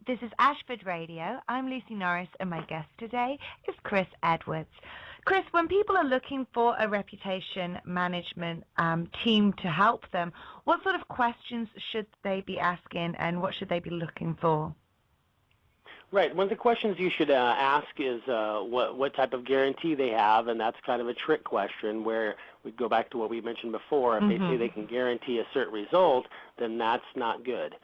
This is Ashford Radio. I'm Lucy Norris, and my guest today is Chris Edwards. Chris, when people are looking for a reputation management team to help them, what sort of questions should they be asking, and what should they be looking for? Right. One of the questions you should ask is what type of guarantee they have, and that's kind of a trick question where we go back to what we mentioned before. If they say they can guarantee a certain result, then that's not good.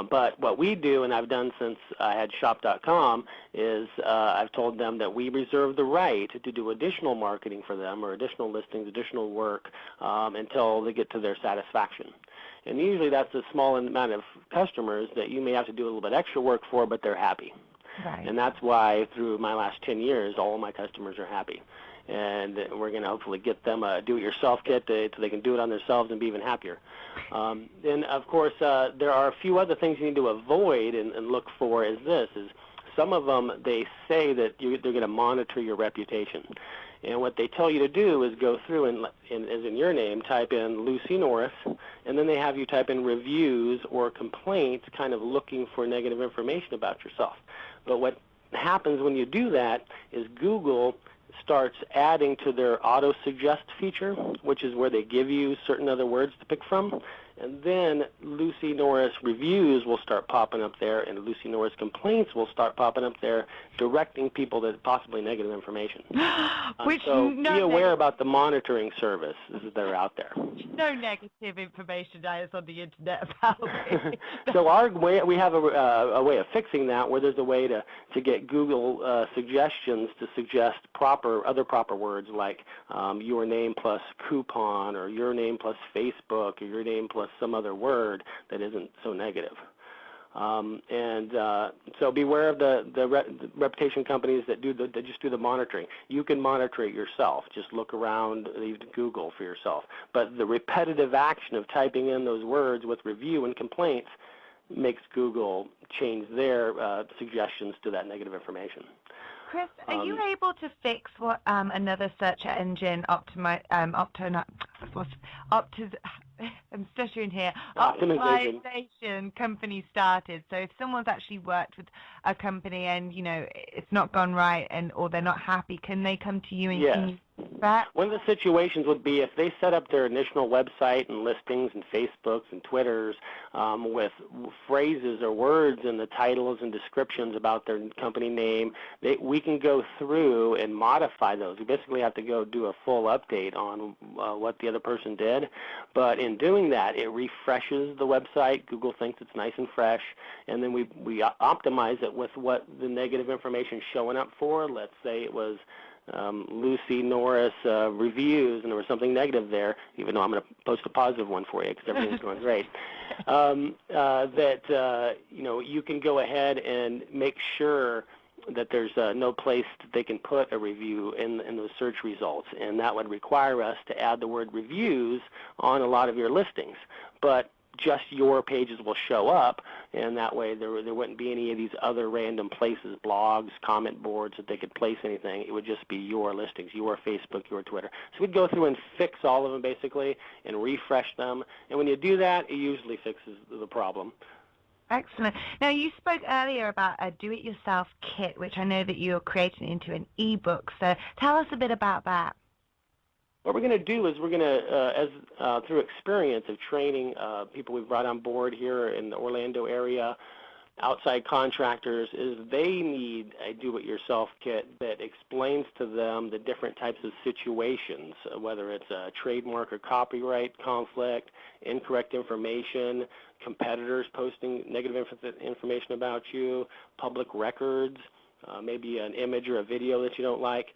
But what we do, and I've done since I had shop.com, is I've told them that we reserve the right to do additional marketing for them or additional listings, additional work until they get to their satisfaction. And usually that's a small amount of customers that you may have to do a little bit extra work for, but they're happy. Right. And that's why through my last 10 years, all of my customers are happy. And we're going to hopefully get them a do-it-yourself kit so they can do it on themselves and be even happier. Then, of course, there are a few other things you need to avoid and look for is some of them, they say that they're going to monitor your reputation. And what they tell you to do is go through and as in your name, type in Lucy Norris, and then they have you type in reviews or complaints, kind of looking for negative information about yourself. But what happens when you do that is Google starts adding to their auto-suggest feature, which is where they give you certain other words to pick from. And then Lucy Norris reviews will start popping up there, and Lucy Norris complaints will start popping up there, directing people to possibly negative information. So be aware about the monitoring services that are out there. No negative information is on the internet about me. So we have a way of fixing that, where there's a way to get Google suggestions to suggest other proper words like your name plus coupon, or your name plus Facebook, or your name plus some other word that isn't so negative. So beware of the reputation companies that just do the monitoring. You can monitor it yourself. Just look around Google for yourself. But the repetitive action of typing in those words with review and complaints makes Google change their suggestions to that negative information. Chris, are you able to fix what another search engine I'm stuttering here. Optimization company started. So if someone's actually worked with a company and it's not gone right or they're not happy, can they come to you and can you fix that? One of the situations would be if they set up their initial website and listings and Facebooks and Twitters with phrases or words in the titles and descriptions about their company name, we can go through and modify those. We basically have to go do a full update on what the other person did. But in doing that, it refreshes the website. Google thinks it's nice and fresh, and then we optimize it with what the negative information is showing up for. Let's say it was Lucy Norris reviews, and there was something negative there, even though I'm going to post a positive one for you because everything's going great. You can go ahead and make sure that there's no place that they can put a review in those search results, and that would require us to add the word reviews on a lot of your listings. But just your pages will show up, and that way there wouldn't be any of these other random places, blogs, comment boards that they could place anything. It would just be your listings, your Facebook, your Twitter. So we'd go through and fix all of them basically and refresh them, and when you do that, it usually fixes the problem. Excellent. Now, you spoke earlier about a do-it-yourself kit, which I know that you're creating into an e-book. So tell us a bit about that. What we're going to do is we're going to, through experience of training people we've brought on board here in the Orlando area, outside contractors, is they need a do-it-yourself kit that explains to them the different types of situations, whether it's a trademark or copyright conflict, incorrect information, competitors posting negative information about you, public records, maybe an image or a video that you don't like.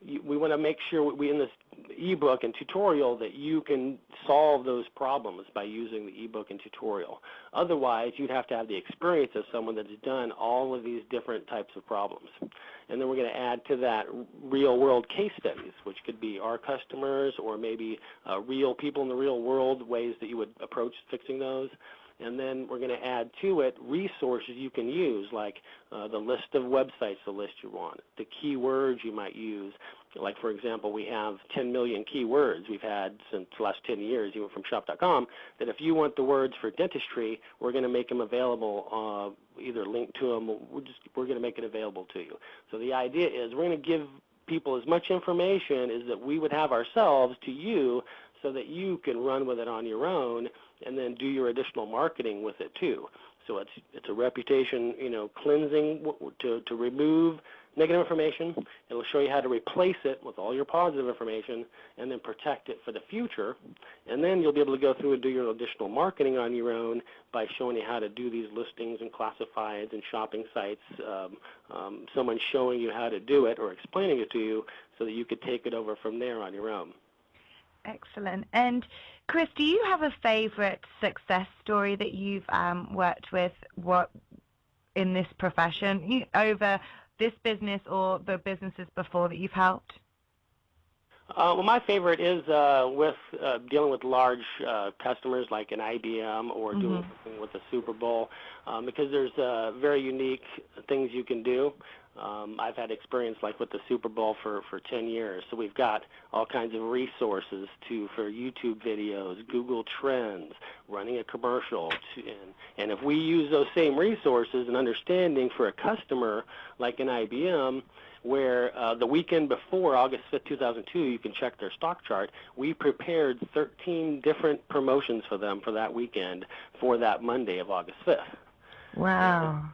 We want to make sure in this ebook and tutorial that you can solve those problems by using the ebook and tutorial. Otherwise, you'd have to have the experience of someone that's done all of these different types of problems. And then we're going to add to that real-world case studies, which could be our customers or maybe real people in the real world, ways that you would approach fixing those. and then we're going to add to it resources you can use, like the list of websites to list you want, the keywords you might use. Like, for example, we have 10 million keywords we've had since the last 10 years, even from shop.com, that if you want the words for dentistry, we're going to make them available, either link to them, or we're going to make it available to you. So the idea is we're going to give people as much information as that we would have ourselves to you, so that you can run with it on your own and then do your additional marketing with it too. So it's a reputation, cleansing to remove negative information. It'll show you how to replace it with all your positive information and then protect it for the future. And then you'll be able to go through and do your additional marketing on your own by showing you how to do these listings and classifieds and shopping sites, someone showing you how to do it or explaining it to you so that you could take it over from there on your own. Excellent. And Chris, do you have a favorite success story that you've worked with in this profession over this business or the businesses before that you've helped? Well, my favorite is with dealing with large customers like an IBM or doing something with the Super Bowl, because there's very unique things you can do. I've had experience like with the Super Bowl for 10 years, so we've got all kinds of resources for YouTube videos, Google Trends, running a commercial, and if we use those same resources and understanding for a customer like an IBM, where the weekend before August 5th, 2002, you can check their stock chart, we prepared 13 different promotions for them for that weekend for that Monday of August 5th. Wow.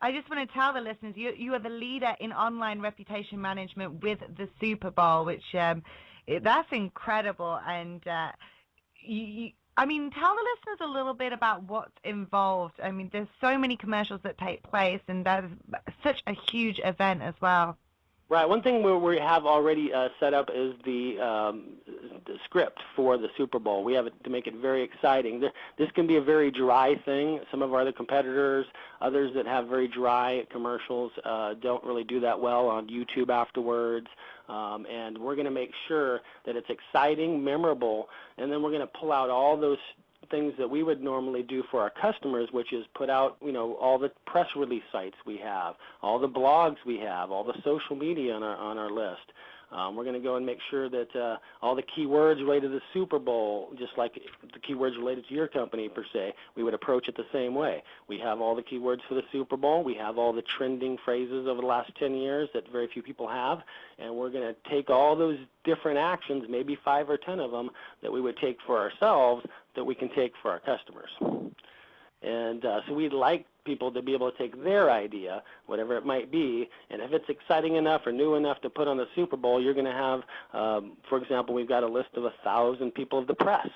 I just want to tell the listeners, you are the leader in online reputation management with the Super Bowl, which that's incredible. And tell the listeners a little bit about what's involved. I mean, there's so many commercials that take place, and that is such a huge event as well. Right. One thing we have already set up is the script for the Super Bowl. We have it to make it very exciting. This can be a very dry thing. Some of our other competitors, others that have very dry commercials, don't really do that well on YouTube afterwards. And we're going to make sure that it's exciting, memorable, and then we're going to pull out all those things that we would normally do for our customers, which is put out, all the press release sites we have, all the blogs we have, all the social media on our list. We're going to go and make sure that all the keywords related to the Super Bowl, just like the keywords related to your company per se, we would approach it the same way. We have all the keywords for the Super Bowl. We have all the trending phrases over the last 10 years that very few people have, and we're going to take all those different actions, maybe 5 or 10 of them, that we would take for ourselves that we can take for our customers. And so we'd like people to be able to take their idea, whatever it might be, and if it's exciting enough or new enough to put on the Super Bowl, you're going to have, for example, we've got a list of 1,000 people of the press.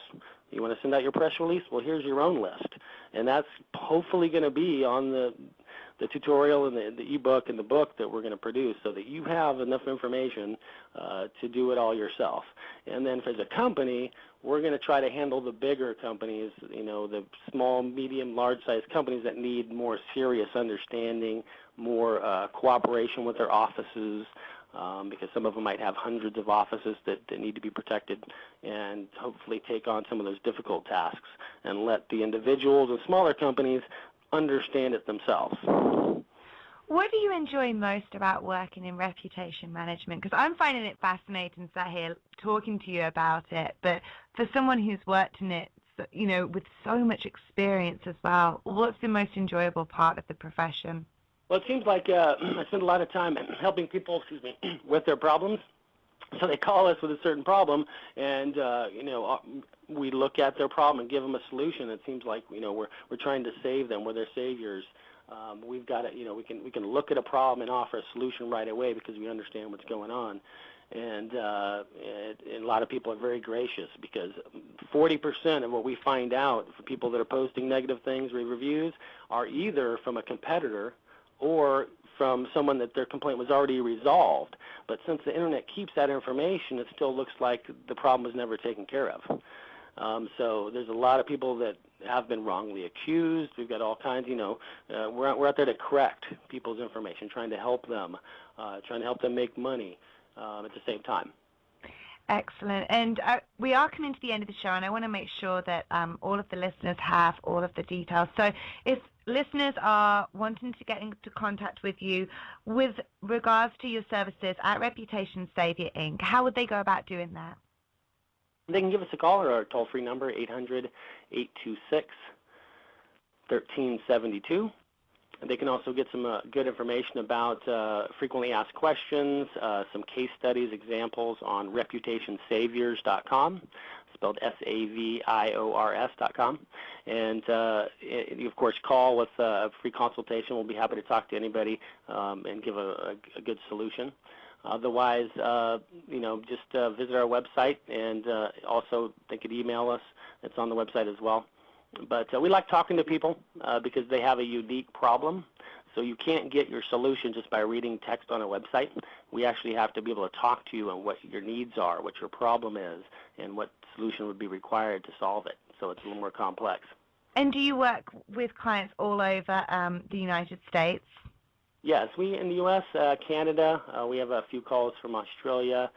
You want to send out your press release? Well, here's your own list. And that's hopefully going to be on the tutorial and the ebook and the book that we're going to produce, so that you have enough information to do it all yourself. And then as a company, we're going to try to handle the bigger companies, the small, medium, large-sized companies that need more serious understanding, more cooperation with their offices, because some of them might have hundreds of offices that need to be protected, and hopefully take on some of those difficult tasks and let the individuals and smaller companies understand it themselves. What do you enjoy most about working in reputation management? Because I'm finding it fascinating sat here talking to you about it, but for someone who's worked in it, with so much experience as well, what's the most enjoyable part of the profession? Well, it seems like I spend a lot of time helping people, with their problems. So they call us with a certain problem, and we look at their problem and give them a solution. It seems like we're trying to save them. We're their saviors. We've got it. We can look at a problem and offer a solution right away because we understand what's going on. And a lot of people are very gracious, because 40% of what we find out for people that are posting negative things, reviews, are either from a competitor or from someone that their complaint was already resolved. But since the internet keeps that information, it still looks like the problem was never taken care of. So there's a lot of people that have been wrongly accused. We've got all kinds, we're out there to correct people's information, trying to help them make money at the same time. Excellent. And we are coming to the end of the show, and I want to make sure that all of the listeners have all of the details. So if listeners are wanting to get into contact with you with regards to your services at Reputation Savior Inc., how would they go about doing that? They can give us a call or our toll-free number, 800-826-1372. They can also get some good information about frequently asked questions, some case studies, examples on reputationsaviors.com, spelled SAVIORS.com. And you, of course, call with a free consultation. We'll be happy to talk to anybody and give a good solution. Otherwise, just visit our website, and also they could email us. It's on the website as well. But we like talking to people because they have a unique problem. So you can't get your solution just by reading text on a website. We actually have to be able to talk to you on what your needs are, what your problem is, and what solution would be required to solve it. So it's a little more complex. And do you work with clients all over the United States? Yes, we in the U.S., Canada, we have a few calls from Australia.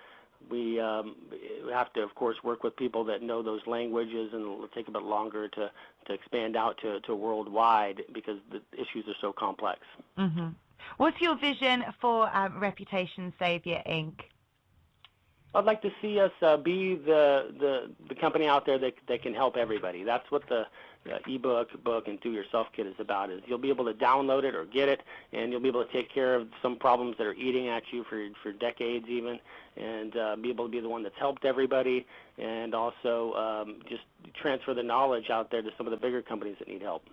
We have to, of course, work with people that know those languages, and it'll take a bit longer to expand out to worldwide because the issues are so complex. Mm-hmm. What's your vision for Reputation Savior Inc.? I'd like to see us be the company out there that can help everybody. That's what the ebook, book, and Do Yourself Kit is about. Is you'll be able to download it or get it, and you'll be able to take care of some problems that are eating at you for decades even, and be able to be the one that's helped everybody, and also just transfer the knowledge out there to some of the bigger companies that need help.